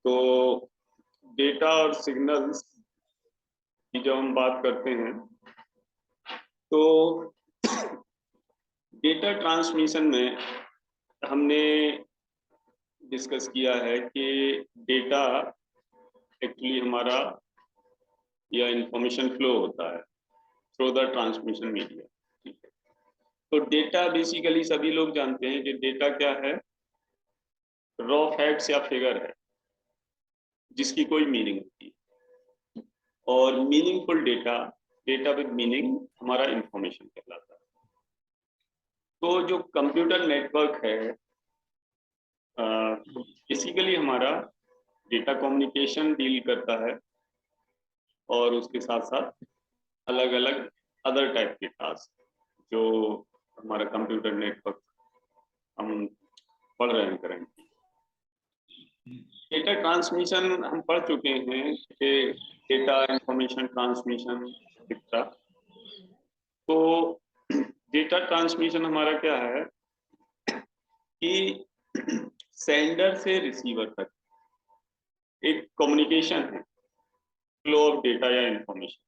तो डेटा और सिग्नल्स की जब हम बात करते हैं तो डेटा ट्रांसमिशन में हमने डिस्कस किया है कि डेटा एक्चुअली हमारा या इंफॉर्मेशन फ्लो होता है थ्रू द ट्रांसमिशन मीडिया। ठीक है, तो डेटा बेसिकली सभी लोग जानते हैं कि डेटा क्या है, रॉ फैक्ट्स या फिगर है जिसकी कोई मीनिंग होती है। और meaningful data, data with meaning हमारा इंफॉर्मेशन कहलाता है। तो जो कंप्यूटर नेटवर्क है बेसिकली हमारा डेटा कम्युनिकेशन डील करता है और उसके साथ साथ अलग अलग अदर टाइप के टास्क जो हमारा कंप्यूटर नेटवर्क हम पढ़ रहे हैं करेंटली। डेटा ट्रांसमिशन हम पढ़ चुके हैं कि डेटा इंफॉर्मेशन ट्रांसमिशन एक्सेट्रा। तो डेटा ट्रांसमिशन हमारा क्या है कि सेंडर से रिसीवर तक एक कम्युनिकेशन है, फ्लो ऑफ डेटा या इंफॉर्मेशन।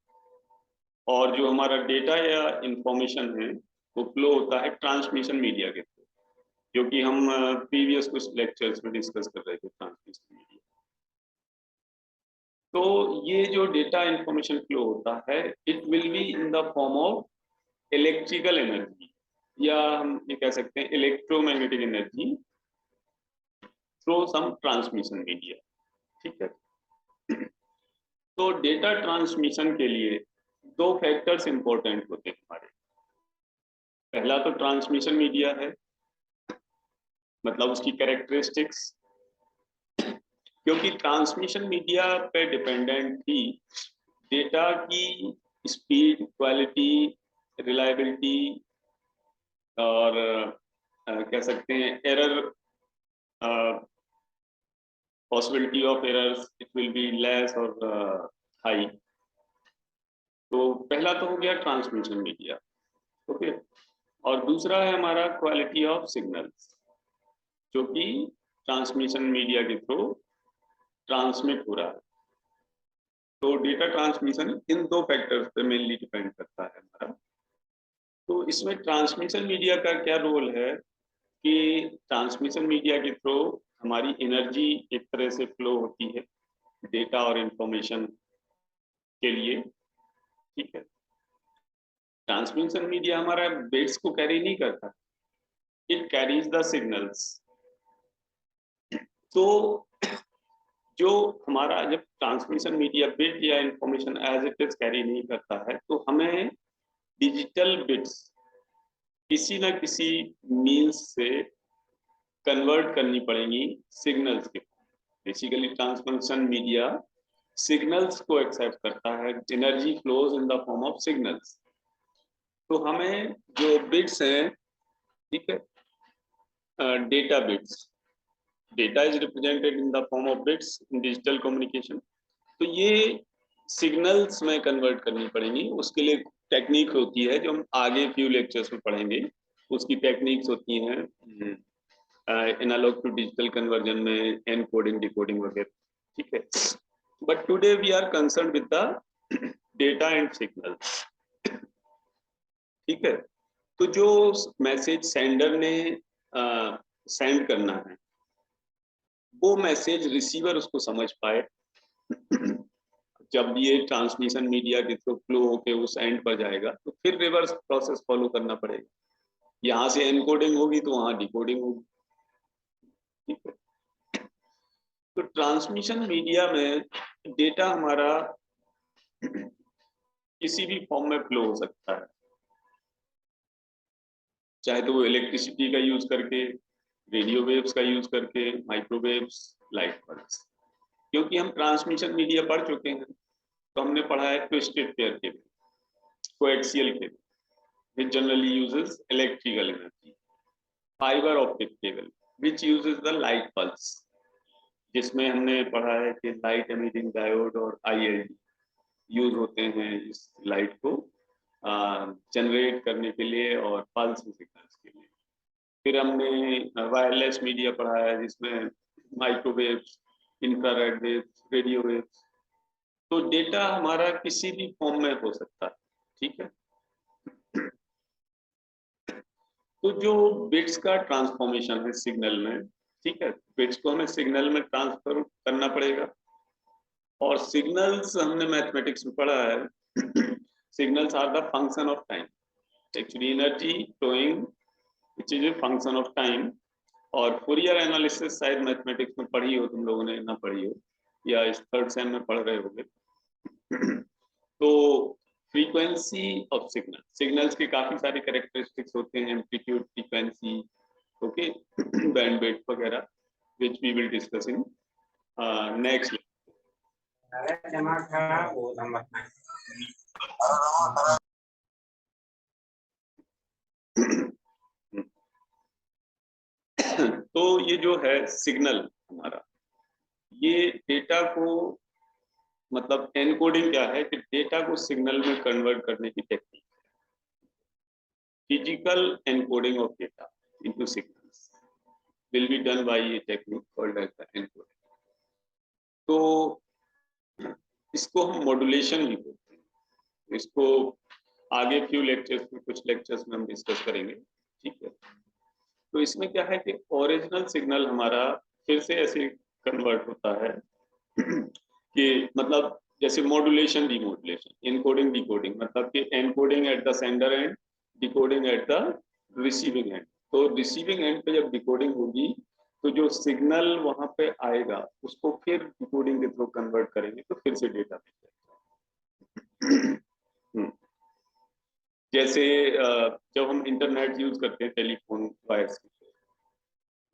और जो हमारा डेटा या इंफॉर्मेशन है वो फ्लो होता है ट्रांसमिशन मीडिया के थ्रू, जो कि हम प्रीवियस कुछ लेक्चर्स में डिस्कस कर रहे थे ट्रांसमिशन मीडिया। तो ये जो डेटा इंफॉर्मेशन फ्लो होता है it will be in the form of electrical energy, या हम ये कह सकते हैं electromagnetic energy through some transmission media. ठीक है, तो डेटा ट्रांसमिशन के लिए दो फैक्टर्स इंपॉर्टेंट होते हैं हमारे। पहला तो ट्रांसमिशन मीडिया है, मतलब उसकी कैरेक्टरिस्टिक्स, क्योंकि ट्रांसमिशन मीडिया पे डिपेंडेंट ही डेटा की स्पीड, क्वालिटी, रिलायबिलिटी और कह सकते हैं error, possibility of errors it will be less और हाई। तो पहला तो हो गया ट्रांसमिशन मीडिया, ओके। और दूसरा है हमारा क्वालिटी ऑफ सिग्नल्स, जो कि ट्रांसमिशन मीडिया के थ्रू ट्रांसमिट हो रहा है। तो डेटा ट्रांसमिशन इन दो फैक्टर्स पे मेनली डिपेंड करता है हमारा। तो इसमें ट्रांसमिशन मीडिया का क्या रोल है कि ट्रांसमिशन मीडिया के थ्रू हमारी एनर्जी एक तरह से फ्लो होती है डेटा और इंफॉर्मेशन के लिए। ठीक है, ट्रांसमिशन मीडिया हमारा बिट्स को कैरी नहीं करता, इट कैरीज द सिग्नल्स। तो जो हमारा जब ट्रांसमिशन मीडिया बिट या information as it is carry नहीं करता है तो हमें डिजिटल बिट्स किसी ना किसी मीन्स से कन्वर्ट करनी पड़ेंगी सिग्नल्स के। बेसिकली ट्रांसमिशन मीडिया सिग्नल्स को एक्सेप्ट करता है, energy flows in the form of signals. तो हमें जो बिट्स हैं, ठीक है, data bits, data is represented in the form of bits in digital communication. तो ये सिग्नल्स में कन्वर्ट करनी पड़ेंगी। उसके लिए टेक्निक होती है जो हम आगे फ्यू लेक्चर्स में पढ़ेंगे। उसकी टेक्निक्स होती हैं एनालॉग टू डिजिटल कन्वर्जन में, एनकोडिंग, डिकोडिंग वगैरह। ठीक है, but today we are concern with the data and signal. ठीक है, तो जो मैसेज सेंडर ने सेंड करना है वो मैसेज रिसीवर उसको समझ पाए। जब ये ट्रांसमिशन मीडिया के थ्रू फ्लो होके उस एंड पर जाएगा तो फिर रिवर्स प्रोसेस फॉलो करना पड़ेगा। यहाँ से एनकोडिंग होगी तो वहां डिकोडिंग होगी। ठीक है, तो ट्रांसमिशन मीडिया में डेटा हमारा किसी भी फॉर्म में फ्लो हो सकता है, चाहे तो वो इलेक्ट्रिसिटी का यूज करके, रेडियो वेव्स का यूज करके, माइक्रोवेव्स, लाइट बल्ब्स। क्योंकि हम ट्रांसमिशन मीडिया पढ़ चुके हैं तो हमने पढ़ा है twisted pair cable, coaxial cable which generally uses electrical energy, fiber optic cable which uses the light pulse, जिसमें हमने पढ़ा है कि लाइट एमिटिंग डायोड और ILD यूज होते हैं इस लाइट को जनरेट करने के लिए और पल्स सिग्नल्स के लिए। फिर हमने वायरलेस मीडिया पढ़ा है जिसमें microwaves, infrared waves, radio waves. तो डेटा हमारा किसी भी फॉर्म में हो सकता है, ठीक है। तो जो बिट्स का ट्रांसफॉर्मेशन है सिग्नल में, ठीक है, बिट्स को हमें सिग्नल में ट्रांसफर करना पड़ेगा। और सिग्नल्स हमने मैथमेटिक्स में पढ़ा है, signals are the function of time. Actually energy flowing which is a function of time. और फूरियर एनालिसिस शायद मैथमेटिक्स में पढ़ी हो तुम लोगों ने, ना पढ़ी हो, या इस थर्ड सेम में पढ़ रहे होगे। तो फ्रीक्वेंसी ऑफ सिग्नल, सिग्नल्स के काफी सारे कैरेक्टरिस्टिक्स होते हैं, एम्पलीट्यूड, फ्रीक्वेंसी, ओके, बैंडविड्थ वगैरह, which we will discuss in next. तो ये जो है सिग्नल हमारा, ये डेटा को, मतलब एनकोडिंग क्या है कि डेटा को सिग्नल में कन्वर्ट करने की technique, physical encoding of data into signals will be done by a technique called as the encoding। तो इसको हम मॉड्यूलेशन भी बोलते हैं। इसको आगे फ्यू लेक्चर्स में, कुछ लेक्चर्स में हम डिस्कस करेंगे, ठीक है। तो इसमें क्या है कि ओरिजिनल सिग्नल हमारा फिर से ऐसे कन्वर्ट होता है कि मतलब जैसे मॉड्यूलेशन, डीमॉड्यूलेशन, इनकोडिंग, डिकोडिंग, मतलब कि encoding at the sender and, decoding at the receiving end. तो रिसीविंग एंड पे जब डिकोडिंग होगी तो जो सिग्नल वहां पे आएगा उसको फिर डिकोडिंग के थ्रू कन्वर्ट करेंगे तो फिर से डेटा मिल जाएगा। जैसे जब हम इंटरनेट यूज करते हैं टेलीफोन वायर्स की,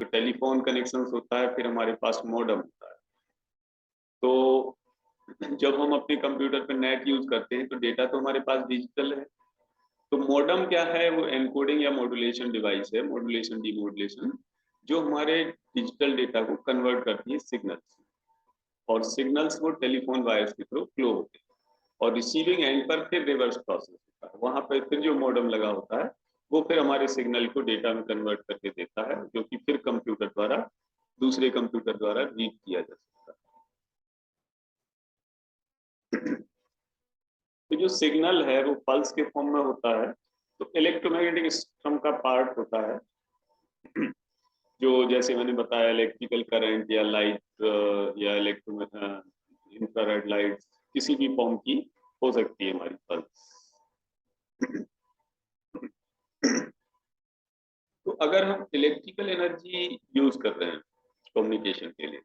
तो टेलीफोन कनेक्शन होता है, फिर हमारे पास मॉडेम होता है। तो जब हम अपने कंप्यूटर पे नेट यूज करते हैं तो डेटा तो हमारे पास डिजिटल है। तो मॉडेम क्या है, वो एनकोडिंग या मॉड्यूलेशन डिवाइस है, मॉड्यूलेशन डीमॉड्यूलेशन, जो हमारे डिजिटल डेटा को कन्वर्ट करती है सिग्नल्स। और सिग्नल्स वो टेलीफोन वायर्स के थ्रू फ्लो होते हैं और रिसीविंग एंड पर फिर रिवर्स प्रोसेस होता है। वहां पर फिर जो मॉडेम लगा होता है वो फिर हमारे सिग्नल को डेटा में कन्वर्ट करके देता है, जो कि फिर कंप्यूटर द्वारा, दूसरे कंप्यूटर द्वारा रीड किया जा सकता है। तो जो सिग्नल है वो पल्स के फॉर्म में होता है। तो इलेक्ट्रोमैग्नेटिक सिस्टम का पार्ट होता है, जो जैसे मैंने बताया इलेक्ट्रिकल करंट या लाइट या इलेक्ट्रो इंफ्रारेड लाइट किसी भी फॉर्म की हो सकती है हमारी पल्स। तो अगर हम इलेक्ट्रिकल एनर्जी यूज कर रहे हैं कम्युनिकेशन के लिए,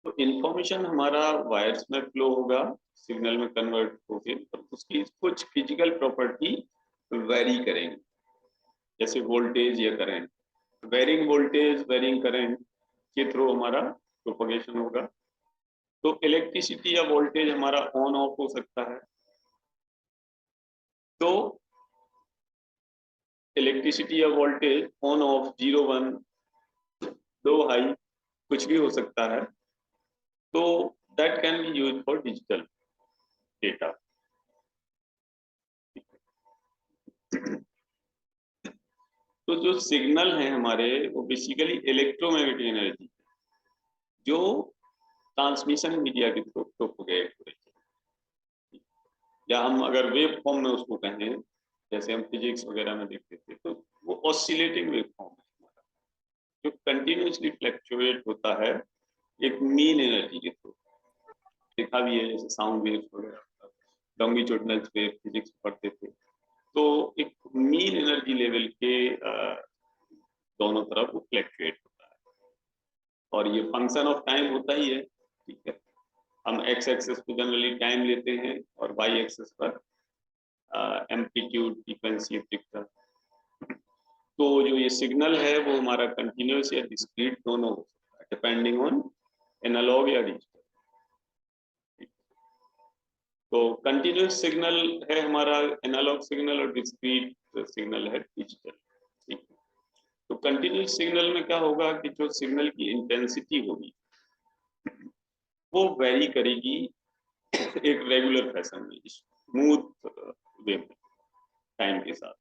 तो इंफॉर्मेशन हमारा वायर्स में फ्लो होगा, सिग्नल में कन्वर्ट होके, तो उसकी कुछ फिजिकल प्रॉपर्टी वेरी करेंगे, जैसे वोल्टेज या current. Varying voltage, varying current के थ्रू हमारा प्रोपगेशन होगा। तो इलेक्ट्रिसिटी या वोल्टेज हमारा ऑन ऑफ हो सकता है। तो इलेक्ट्रिसिटी या voltage on off, 0 1, low high, कुछ भी हो सकता है। तो that can be use for digital data. तो जो सिग्नल हैं हमारे, वो बेसिकली इलेक्ट्रोमैग्नेटिक एनर्जी जो ट्रांसमिशन मीडिया के थ्रू प्रोपगेट हो रही है, या हम अगर वेव फॉर्म में उसको कहें, जैसे हम फिजिक्स वगैरह में देखते थे, तो वो ऑसिलेटिंग वेव फॉर्म है हमारा, जो कंटिन्यूसली फ्लक्चुएट होता है एक मीन एनर्जी के थ्रू। देखा भी है जैसे साउंड वेव्स वगैरह, लॉन्गिट्यूडिनल वेव फिजिक्स पढ़ते थे। तो एक मीन एनर्जी लेवल के दोनों तरफ वो फ्लक्चुएट होता है, और ये फंक्शन ऑफ टाइम होता ही है, ठीक है। हम एक्स एक्सेस पे जनरली टाइम लेते हैं और वाई एक्सेस पर एम्पलीट्यूड, फ्रीक्वेंसी, एम्पलीट्यूड। तो जो ये सिग्नल है वो हमारा कंटिन्यूस या डिस्क्रीट दोनों हो सकता है, डिपेंडिंग ऑन एनालॉग या डिजिटल। तो कंटिन्यूस सिग्नल है हमारा एनालॉग सिग्नल, और डिस्क्रीट सिग्नल है डिजिटल, ठीक है। तो कंटिन्यूस सिग्नल में क्या होगा कि जो सिग्नल की इंटेंसिटी होगी वो वेरी करेगी एक रेगुलर फैशन में, स्मूथ वे में, टाइम के साथ।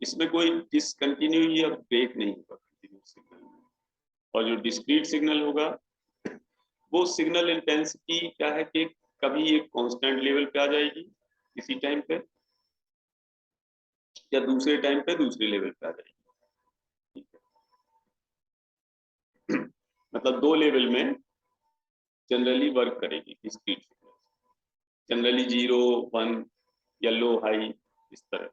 इसमें कोई डिसकंटिन्यू या ब्रेक नहीं होगा कंटिन्यूस सिग्नल में। और जो डिस्क्रीट सिग्नल होगा वो सिग्नल इंटेंसिटी क्या है कि कभी एक कांस्टेंट लेवल पे आ जाएगी किसी टाइम पे, या दूसरे टाइम पे दूसरे लेवल पे आ जाएगी। ठीक है मतलब दो लेवल में जनरली वर्क करेगी डिस्क्रीट सिग्नल, जनरली 0 1 या लो हाई इस तरह।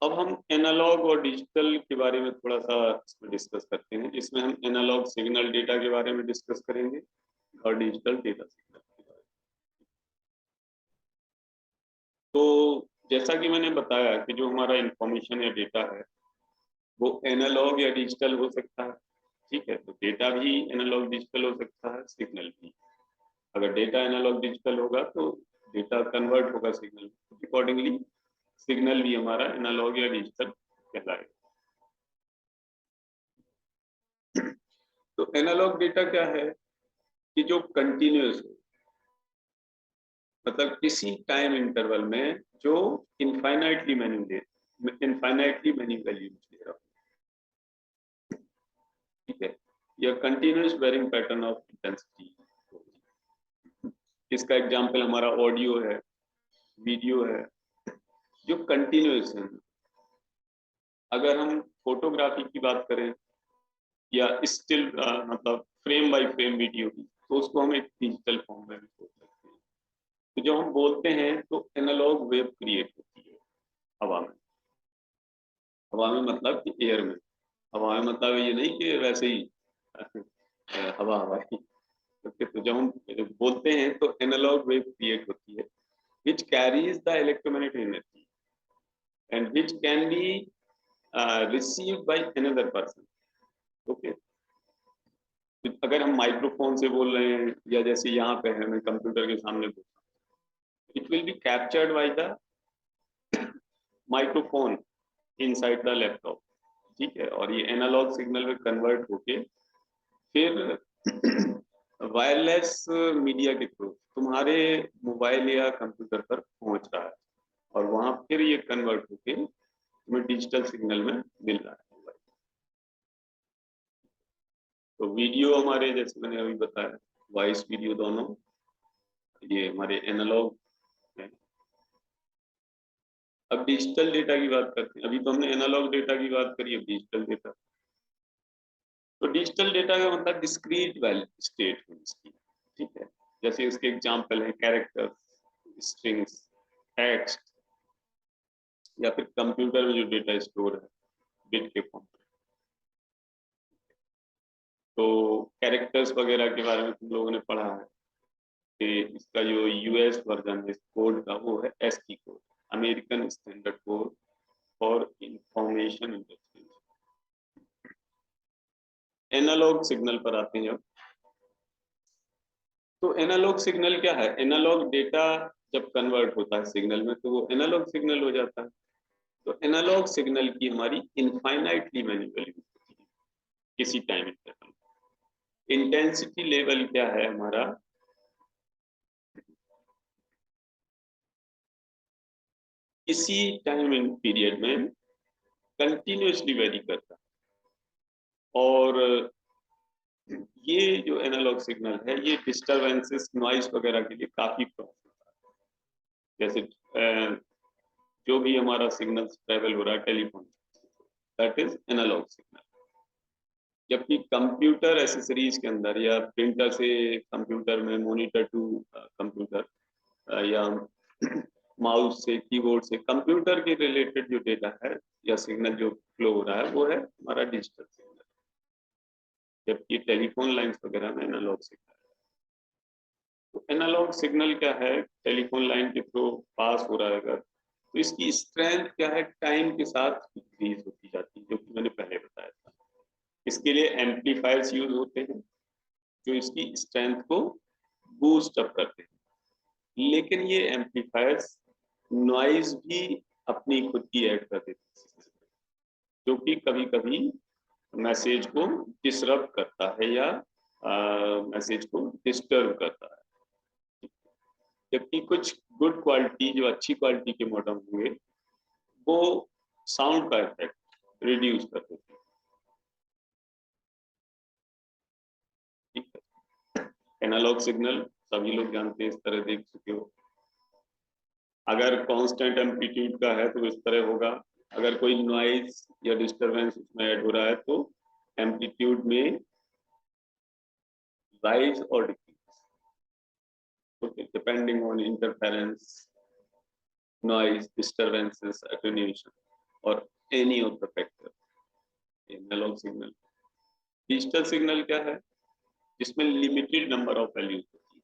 अब हम एनालॉग और डिजिटल के बारे में थोड़ा सा इसमें डिस्कस करते हैं, जिसमें हम एनालॉग सिग्नल डेटा के बारे में डिस्कस करेंगे और डिजिटल डेटा सिग्नल के बारे में। तो जैसा कि मैंने बताया कि जो हमारा इंफॉर्मेशन या डेटा है वो एनालॉग या डिजिटल हो सकता है। ठीक है, तो डेटा भी एनालॉग डिजिटल हो सकता है, सिग्नल भी। अगर डेटा एनालॉग डिजिटल होगा तो डेटा कन्वर्ट होगा सिग्नल में, अकॉर्डिंगली सिग्नल भी हमारा एनालॉग या डिजिटल कहलाएगा। तो एनालॉग डेटा क्या है कि जो कंटिन्यूअस हो, मतलब किसी टाइम इंटरवल में जो इनफाइनाइटली मैनी वैल्यू ले रहा हो। ठीक है, या continuous varying pattern of intensity. इसका एग्जांपल हमारा ऑडियो है, वीडियो है, जो कंटिन्यूअस है। अगर हम फोटोग्राफी की बात करें या स्टिल मतलब फ्रेम बाय फ्रेम वीडियो की, तो उसको हम एक डिजिटल फॉर्म में भी सोच सकते हैं। तो जब हम बोलते हैं तो एनालॉग वेव क्रिएट होती है हवा में। हवा में मतलब कि एयर में। हवा में मतलब ये नहीं कि वैसे ही हवा हवा ही। तो जब हम बोलते हैं तो एनालॉग वेव क्रिएट होती है which carries the electromagnetic energy and which can be received by another person. Okay, अगर हम माइक्रोफोन से बोल रहे हैं या जैसे यहाँ पे है मैं कंप्यूटर के सामने बोल रहा हूँ, it will be captured by the microphone inside the laptop. ठीक है, और ये एनालॉग सिग्नल में कन्वर्ट होके फिर वायरलेस मीडिया के थ्रू तुम्हारे मोबाइल या कंप्यूटर पर पहुंच रहा है, और वहां फिर ये कन्वर्ट होके तुम्हें डिजिटल सिग्नल में मिल रहा है। तो वीडियो हमारे जैसे मैंने अभी बताया वॉइस वीडियो दोनों ये हमारे एनालॉग है। अब डिजिटल डेटा की बात करते हैं। अभी तो हमने एनालॉग डेटा की बात करी, अब डिजिटल डेटा। तो डिजिटल डेटा का मतलब डिस्क्रीट वैल्यू स्टेट है इसकी। ठीक है, जैसे इसके एग्जांपल है कैरेक्टर्स, स्ट्रिंग्स, टेक्स्ट, या फिर कंप्यूटर में जो डेटा स्टोर है बिट के फॉर्म में। तो कैरेक्टर्स वगैरह के बारे में तुम लोगों ने पढ़ा है कि इसका जो यूएस वर्जन है कोड का वो है ST code, American standard code for information industry. Analog signal पर आते हैं। तो एनालॉग सिग्नल क्या है? एनालॉग डेटा जब कन्वर्ट होता है सिग्नल में तो वो एनालॉग सिग्नल हो जाता है। तो एनालॉग सिग्नल की हमारी इनफाइनाइटली मैनी वैल्यू होती है किसी टाइम इंटरवल। इंटेंसिटी लेवल क्या है हमारा? इसी टाइम पीरियड में कंटिन्यूसली वेरी करता है। और ये जो एनालॉग सिग्नल है ये डिस्टरबेंसेस नॉइस वगैरह के लिए काफी प्रॉब्लम होता है। जैसे जो भी हमारा सिग्नल ट्रेवल हो रहा है telephone, that is analog signal. जबकि कंप्यूटर एसेसरीज के अंदर या प्रिंटर से कंप्यूटर में, मॉनिटर टू कंप्यूटर या माउस से, कीबोर्ड से कंप्यूटर के रिलेटेड जो डेटा है या सिग्नल जो फ्लो हो रहा है वो है हमारा डिजिटल सिग्नल। जबकि टेलीफोन लाइंस वगैरह में एनालॉग सिग्नल। तो एनालॉग सिग्नल क्या है? टेलीफोन लाइन के थ्रू पास हो रहा है अगर, तो इसकी स्ट्रेंथ क्या है? टाइम के साथ इंक्रीज होती जाती है, जो कि मैंने पहले बताया था। इसके लिए एम्पलीफायर्स यूज होते हैं जो इसकी स्ट्रेंथ को बूस्ट अप करते हैं। लेकिन ये एम्पलीफायर्स नॉइज भी अपनी खुद की ऐड कर देते हैं, जो कि कभी कभी मैसेज को डिसरप्ट करता है या मैसेज को डिस्टर्ब करता है। जबकि कुछ गुड क्वालिटी, जो अच्छी क्वालिटी के मॉडम हुए, वो साउंड का इफेक्ट रिड्यूस कर देते हैं। एनालॉग सिग्नल सभी लोग जानते हैं, इस तरह देख चुके हो। अगर कांस्टेंट एम्पलीट्यूड का है तो इस तरह होगा, अगर कोई नॉइज या डिस्टरबेंस उसमें ऐड हो रहा है तो एम्पलीट्यूड में राइज और decrease, okay, depending on interference, noise, disturbances, attenuation और any of the factor. Analogue signal. Digital signal क्या है? जिसमें लिमिटेड नंबर ऑफ वैल्यूज होती है,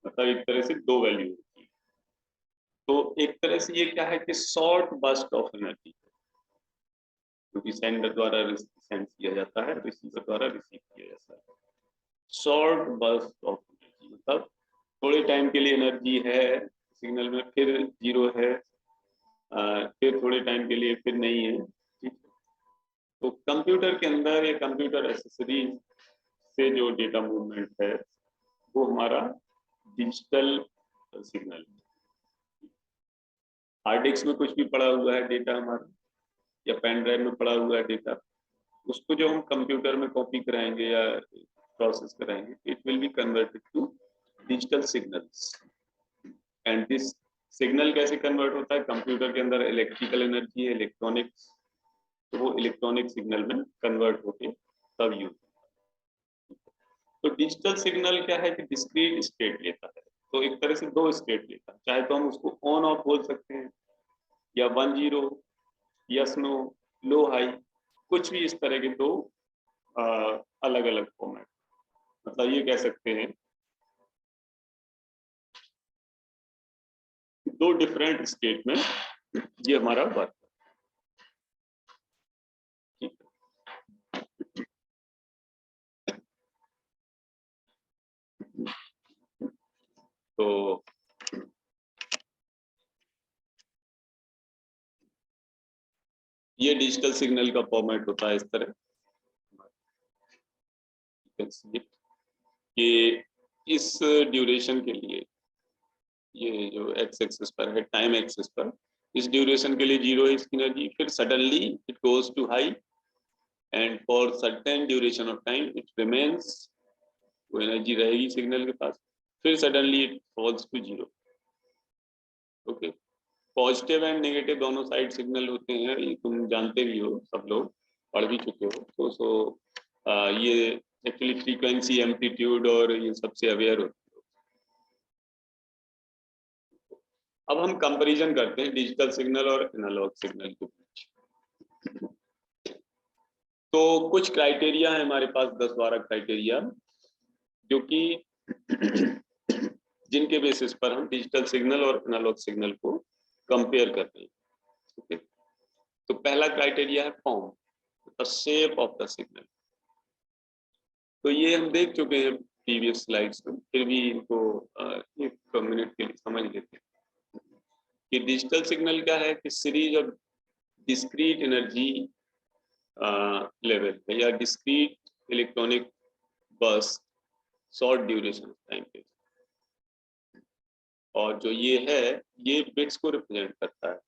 मतलब एक तरह से दो वैल्यू होती है। तो एक तरह से ये क्या है कि शॉर्ट बर्स्ट ऑफ एनर्जी, क्योंकि सेंडर द्वारा सेंड किया जाता है, रिसीवर द्वारा रिसीव किया जाता है। शॉर्ट बर्स्ट ऑफ एनर्जी मतलब थोड़े टाइम के लिए एनर्जी है सिग्नल में, फिर जीरो है, फिर थोड़े टाइम के लिए फिर नहीं है, ठीक है। तो कंप्यूटर के अंदर या कंप्यूटर एसेसरीज से जो डेटा मूवमेंट है वो हमारा डिजिटल सिग्नल। हार्ड डिस्क में कुछ भी पड़ा हुआ है डेटा हमारा, या पेन ड्राइव में पड़ा हुआ है डेटा, उसको जो हम कंप्यूटर में कॉपी कराएंगे या प्रोसेस कराएंगे, it will be converted to digital signals. And this signal कैसे कन्वर्ट होता है? कंप्यूटर के अंदर इलेक्ट्रिकल एनर्जी है, इलेक्ट्रॉनिक्स, तो वो इलेक्ट्रॉनिक सिग्नल में कन्वर्ट होके तब यूज। तो डिजिटल सिग्नल क्या है कि डिस्क्रीट स्टेट लेता है, तो एक तरह से दो स्टेट लेता है, चाहे तो हम उसको ऑन ऑफ बोल सकते हैं, या 1-0, यस नो, लो हाई, कुछ भी इस तरह के दो अलग अलग फॉर्मेट, मतलब ये कह सकते हैं दो डिफरेंट स्टेट में ये हमारा वर्क। ठीक है, तो ये डिजिटल सिग्नल का फॉर्मेट होता है इस तरह कि इस ड्यूरेशन के लिए, ये जो एक्स एक्सिस पर है, टाइम एक्सिस पर, इस ड्यूरेशन के लिए जीरो है इसकी एनर्जी, फिर suddenly it goes to high and for certain duration of time it remains, वो एनर्जी रहेगी सिग्नल के पास, फिर suddenly it falls to zero. Okay, positive and negative दोनों साइड सिग्नल होते हैं, ये तुम जानते भी हो, सब लोग पढ़ भी चुके हो। तो ये एक्चुअली फ्रीक्वेंसी, एम्पलीट्यूड और ये सबसे अवेयर होते हो। अब हम कंपैरिजन करते हैं डिजिटल सिग्नल और एनालॉग सिग्नल के बीच। तो कुछ क्राइटेरिया है हमारे पास, 10-12 क्राइटेरिया, जो कि जिनके बेसिस पर हम डिजिटल सिग्नल और एनालॉग सिग्नल को कंपेयर करते हैं। ओके, तो पहला क्राइटेरिया है form, the shape of the signal. तो ये हम देख चुके हैं प्रीवियस स्लाइड्स में, फिर भी इनको एक मिनट के लिए समझ लेते हैं कि डिजिटल सिग्नल क्या है कि series of discrete energy level है, या discrete electronic burst short duration time पे, और जो ये है ये बिट्स को रिप्रेजेंट करता है।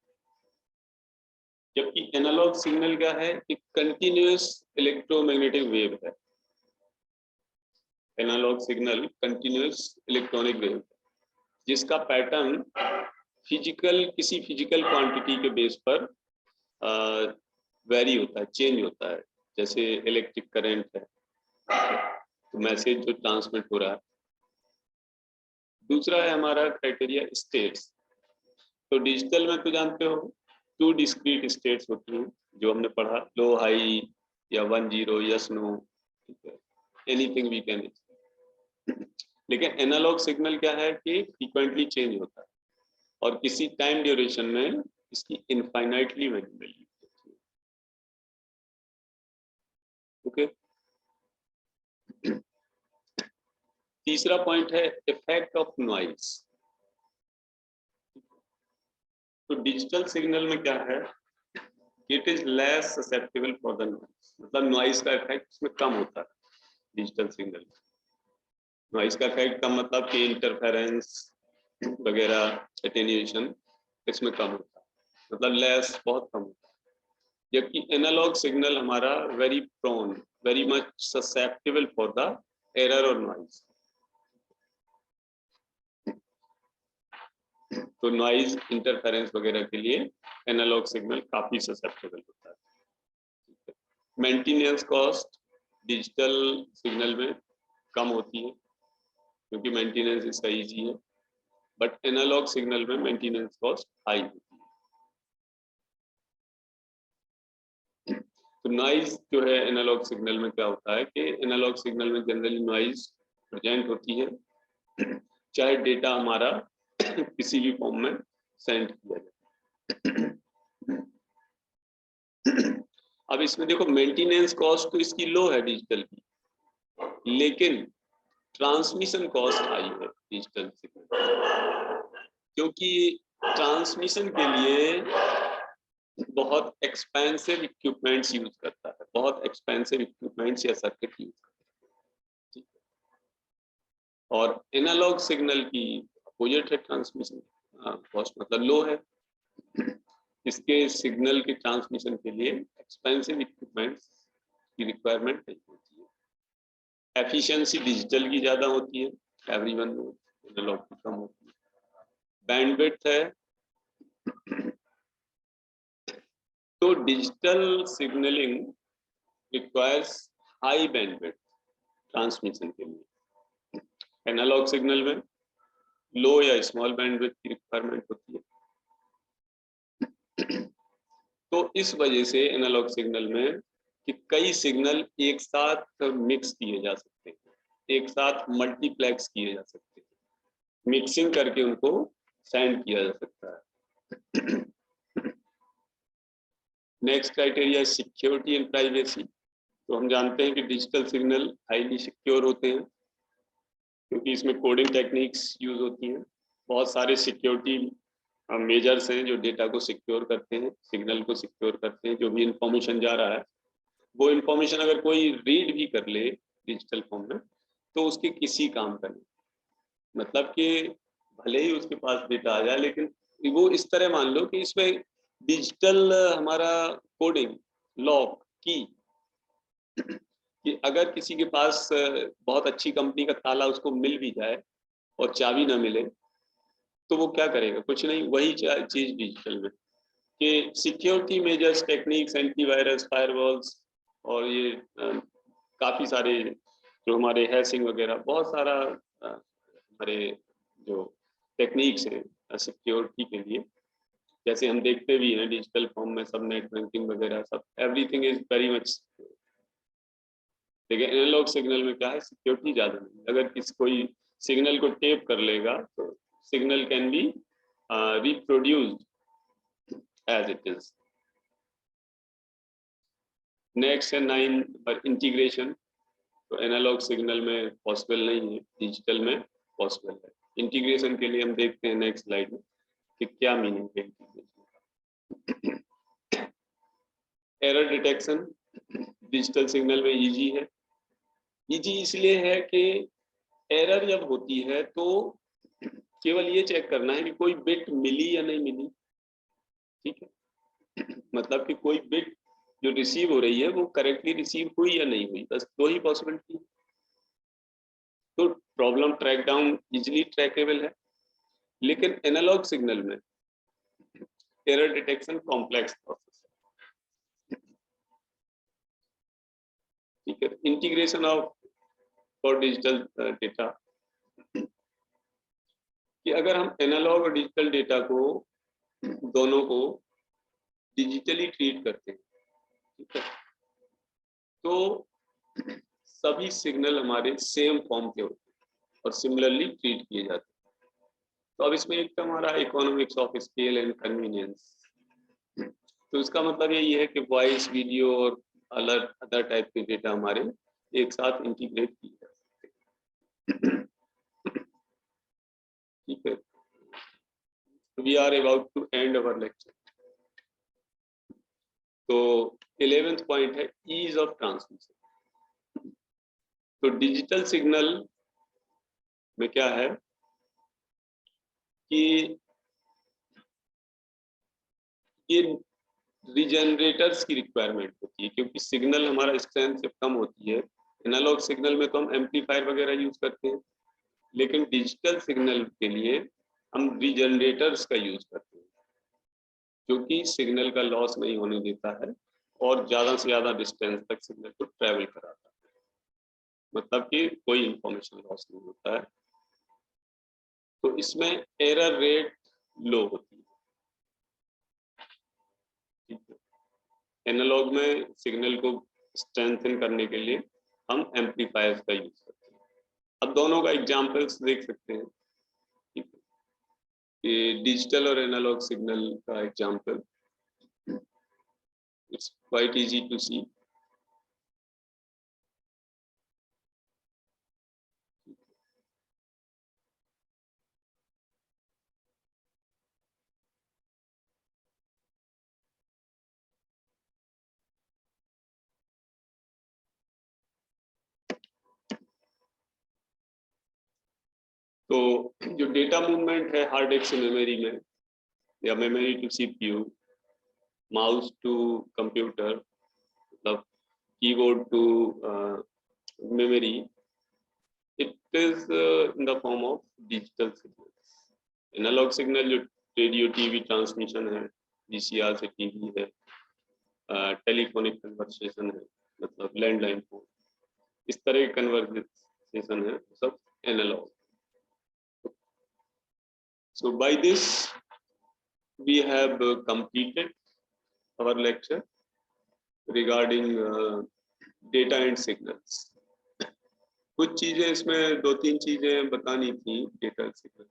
जबकि एनालॉग सिग्नल क्या है कि कंटिन्यूअस इलेक्ट्रोमैग्नेटिक वेव है। Analog signal continuous electronic wave है, जिसका पैटर्न किसी फिजिकल क्वांटिटी के बेस पर वेरी होता है, चेंज होता है। जैसे इलेक्ट्रिक करंट है तो मैसेज जो ट्रांसमिट हो रहा है। दूसरा है हमारा क्राइटेरिया स्टेट्स। तो डिजिटल में तो जानते हो 2 डिस्क्रीट स्टेट्स होती हैं, जो हमने पढ़ा, लो हाई या 1-0, yes no, anything we can. लेकिन एनालॉग सिग्नल क्या है कि फ्रीक्वेंटली चेंज होता है, और किसी टाइम ड्यूरेशन में इसकी इनफाइनाइटली वैल्यू होती है। ओके, तीसरा पॉइंट है इफेक्ट ऑफ नॉइज। तो डिजिटल सिग्नल में क्या है, it is less susceptible for the noise, मतलब नॉइज का इफेक्ट इसमें कम होता है। डिजिटल सिग्नल नॉइज का इफेक्ट का मतलब कि इंटरफेरेंस वगैरह, एटेन्यूएशन इसमें कम होता है, मतलब लेस, बहुत कम होता है। जबकि एनालॉग सिग्नल हमारा very prone, very much susceptible for the error और नॉइज। तो नॉइज इंटरफेरेंस वगैरह के लिए एनालॉग सिग्नल काफी ससेप्टेबल होता है। मेंटेनेंस कॉस्ट डिजिटल सिग्नल में कम होती है क्योंकि मेंटेनेंस इसका इजी है, बट एनालॉग सिग्नल में मेंटेनेंस कॉस्ट हाई होती है। तो नॉइज जो है एनालॉग सिग्नल में क्या होता है कि एनालॉग सिग्नल में जनरली नॉइज प्रेजेंट होती है चाहे डेटा हमारा किसी भी फॉर्म में सेंड किया जाए। अब इसमें देखो मेंटेनेंस कॉस्ट तो इसकी लो है डिजिटल की, लेकिन ट्रांसमिशन कॉस्ट हाई है डिजिटल सिग्नल, क्योंकि ट्रांसमिशन के लिए बहुत एक्सपेंसिव इक्विपमेंट्स यूज करता है, बहुत एक्सपेंसिव इक्विपमेंट्स या सर्किट यूज करता है। और एनालॉग सिग्नल की अपोजिट है ट्रांसमिशन कॉस्ट, मतलब लो है। इसके सिग्नल के ट्रांसमिशन के लिए एक्सपेंसिव इक्विपमेंट्स की रिक्वायरमेंट नहीं होती है। एफिशिएंसी डिजिटल की ज्यादा होती है, एवरीवन में एनालॉग की कम होती है। बैंडविड्थ है, तो digital signalling requires high bandwidth transmission के लिए। एनालॉग सिग्नल में लो या स्मॉल बैंडविड्थ की रिक्वायरमेंट होती है। तो इस वजह से एनालॉग सिग्नल में कि कई सिग्नल एक साथ मिक्स किए जा सकते हैं, एक साथ मल्टीप्लेक्स किए जा सकते हैं, मिक्सिंग करके उनको सेंड किया जा सकता है। Next criteria security and privacy. तो हम जानते हैं कि डिजिटल सिग्नल हाईली सिक्योर होते हैं क्योंकि इसमें कोडिंग टेक्निक्स यूज होती हैं। बहुत सारे सिक्योरिटी मेजर्स हैं जो डेटा को सिक्योर करते हैं, सिग्नल को सिक्योर करते हैं। जो भी इंफॉर्मेशन जा रहा है वो इंफॉर्मेशन अगर कोई रीड भी कर ले डिजिटल फॉर्म में तो उसके किसी काम का नहीं, मतलब कि भले ही उसके पास डेटा आ जाए लेकिन वो इस तरह मान लो कि इसमें डिजिटल हमारा कोडिंग लॉक की कि अगर किसी के पास बहुत अच्छी कंपनी का ताला उसको मिल भी जाए और चाबी ना मिले तो वो क्या करेगा, कुछ नहीं। वही चीज डिजिटल में कि security measures, techniques, antivirus, firewalls और ये काफी सारे जो हमारे हैशिंग वगैरह, बहुत सारा हमारे जो टेक्निक्स हैं सिक्योरिटी के लिए, जैसे हम देखते भी हैं डिजिटल फॉर्म में सब नेट बैंकिंग वगैरह सब, एवरीथिंग इज वेरी मच। लेकिन एनालॉग सिग्नल में क्या है, सिक्योरिटी ज्यादा नहीं। अगर किसी कोई सिग्नल को टेप कर लेगा तो signal can be reproduced as it is. Next है 9 पर इंटीग्रेशन। तो एनालॉग सिग्नल में पॉसिबल नहीं है, डिजिटल में पॉसिबल है। इंटीग्रेशन के लिए हम देखते हैं नेक्स्ट स्लाइड में कि क्या मीनिंग है integration. Error detection digital signal में इजी है। इजी इसलिए है कि एरर जब होती है तो केवल ये चेक करना है कि कोई बिट मिली या नहीं मिली, ठीक है। मतलब कि कोई बिट जो रिसीव हो रही है वो करेक्टली रिसीव हुई या नहीं हुई, बस दो ही पॉसिबिलिटी। तो problem track down easily trackable है। लेकिन एनालॉग सिग्नल में एरर डिटेक्शन कॉम्प्लेक्स प्रोसेस है, ठीक है। Integration of for digital data, कि अगर हम एनालॉग और डिजिटल डेटा को दोनों को डिजिटली ट्रीट करते हैं, ठीक है, तो सभी सिग्नल हमारे सेम फॉर्म के होते हैं और सिमिलरली ट्रीट किए जाते हैं। तो अब इसमें एक हमारा economics of scale and convenience. तो इसका मतलब यही है कि वॉइस, वीडियो और अदर टाइप के डेटा हमारे एक साथ इंटीग्रेट किए जा सकते हैं, ठीक है। We are about to end our lecture. तो 11th पॉइंट है ईज ऑफ ट्रांसमिशन। तो डिजिटल सिग्नल में क्या है कि ये रीजनरेटर्स की रिक्वायरमेंट होती है क्योंकि सिग्नल हमारा स्ट्रेंथ जब कम होती है। एनालॉग सिग्नल में तो हम एम्पलीफायर वगैरह यूज करते हैं, लेकिन डिजिटल सिग्नल के लिए हम रीजनरेटर्स का यूज करते हैं, जो कि सिग्नल का लॉस नहीं होने देता है और ज़्यादा से ज़्यादा डिस्टेंस तक सिग्नल को ट्रेवल कराता है, मतलब कि कोई इंफॉर्मेशन लॉस नहीं होता है। तो इसमें एरर रेट लो होती है, ठीक है। एनालॉग में सिग्नल को स्ट्रेंथन करने के लिए हम एम्पलीफायर्स का यूज करते हैं। अब दोनों का एग्जांपल्स देख सकते हैं, ठीक है। ये डिजिटल और एनालॉग सिग्नल का example, it's quite easy to see. तो जो डेटा मूवमेंट है हार्ड डिस्क से मेमोरी में, या memory to CPU, mouse to computer, मतलब keyboard to memory, it is in the form of digital signals. Analogue signal जो radio TV transmission है, VCR से टीवी है, टेलीफोनिक कन्वर्सेशन है, मतलब लैंडलाइन फोन, इस तरह के कन्वर्सेशन है, सब analogue. So by this we have completed our lecture regarding data and signals. कुछ चीजें इसमें, दो तीन चीजें बतानी थी डेटा सिग्नल।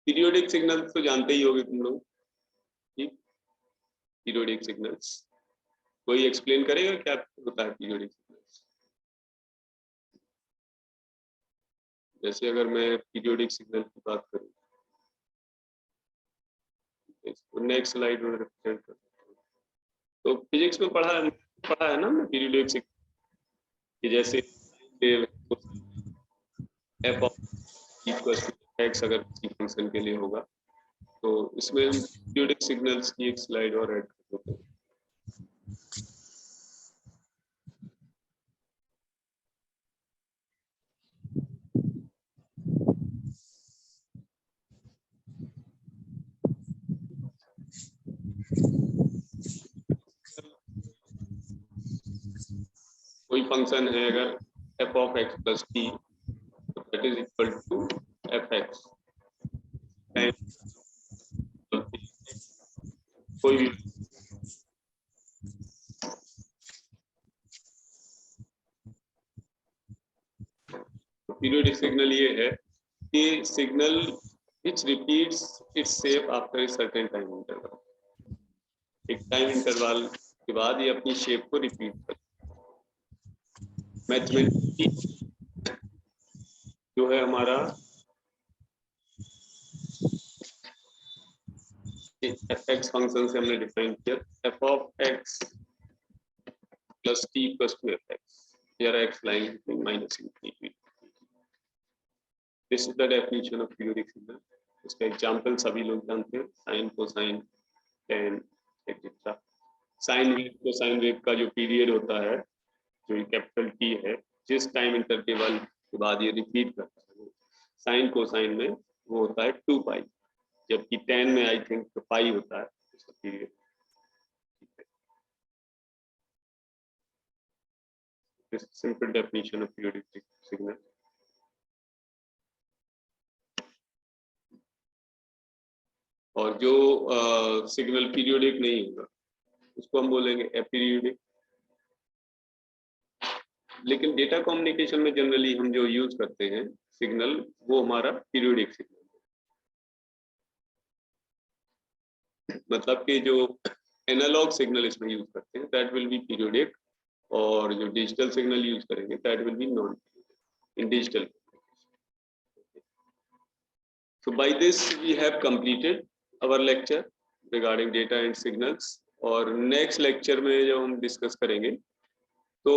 पीरियोडिक सिग्नल्स तो जानते ही होगे तुम लोग, ठीक। पीरियोडिक सिग्नल्स कोई एक्सप्लेन करेगा क्या होता है पीरियोडिक सिग्नल्स? जैसे अगर मैं पीरियोडिक सिग्नल की बात करूं, इसको नेक्स्ट स्लाइड में रिप्रेजेंट कर सकता हूं। तो फिजिक्स में पढ़ा है ना पीरियोडिक सिग्नल कि जैसे एफ ऑफ एक्स अगर किसी फंक्शन के लिए होगा, तो इसमें हम पीरियोडिक सिग्नल्स की एक स्लाइड और ऐड कर देते हैं। कोई फंक्शन है अगर F of X plus T, that is equal to F X, कोई भी पीरियोडिक सिग्नल ये है कि signal which repeats its shape after a certain time interval, एक टाइम इंटरवल के बाद ये अपनी शेप को रिपीट करता है। मैथमेटिकली जो है हमारा एफ एक्स फंक्शन से हमने डिफाइन किया, F of X plus T equals to F X, here X lying between minus infinity. This is the definition of periodic signal. इसका एग्जांपल सभी लोग जानते हैं, sine cosine tan etcetera. Sine wave, cosine wave का जो period होता है, जो कैपिटल टी है, जिस टाइम इंटरवल के बाद ये रिपीट करता है, साइन कोसाइन में वो होता है 2 पाई, जबकि टेन में आई थिंक पाई होता है इसका period. Simple definition of periodic signal. और जो सिग्नल पीरियोडिक नहीं होगा उसको हम बोलेंगे अपीरियोडिक। लेकिन डेटा कम्युनिकेशन में जनरली हम जो यूज करते हैं सिग्नल, वो हमारा पीरियोडिक सिग्नल, मतलब कि जो एनालॉग सिग्नल इसमें यूज करते हैं दैट विल बी पीरियोडिक, और जो डिजिटल सिग्नल यूज करेंगे that will be non periodic in digital. So by this we have completed our lecture regarding data and signals, और नेक्स्ट लेक्चर में जब हम डिस्कस करेंगे तो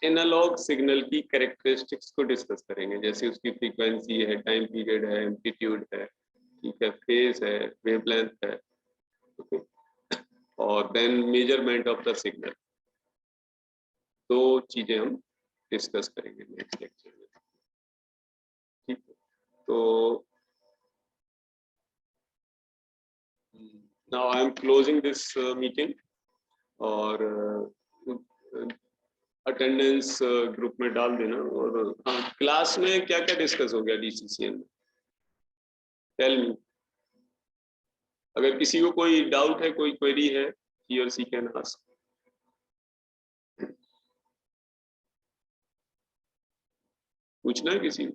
एनालॉग सिग्नल की कैरेक्टरिस्टिक्स को डिस्कस करेंगे, जैसे उसकी फ्रीक्वेंसी है, टाइम पीरियड है, एम्पलीट्यूड है, ठीक है, फेज है, वेवलेंथ है, ओके, और then measurement of the signal. दो चीजें हम डिस्कस करेंगे नेक्स्ट लेक्चर में। ठीक है, तो now I am closing this meeting और अटेंडेंस ग्रुप में डाल देना। और क्लास में क्या क्या डिस्कस हो गया DCCN में, टेल मी। अगर किसी को कोई डाउट है, कोई क्वेरी है, he or she can ask। पूछना है किसी को?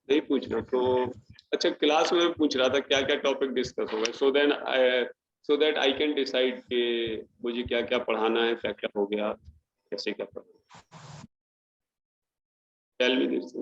नहीं पूछना तो अच्छा। क्लास में पूछ रहा था क्या क्या टॉपिक डिस्कस हो गए, so that I can decide कि मुझे क्या क्या पढ़ाना है, क्या क्या हो गया, कैसे क्या पढ़ाना। Tell me this.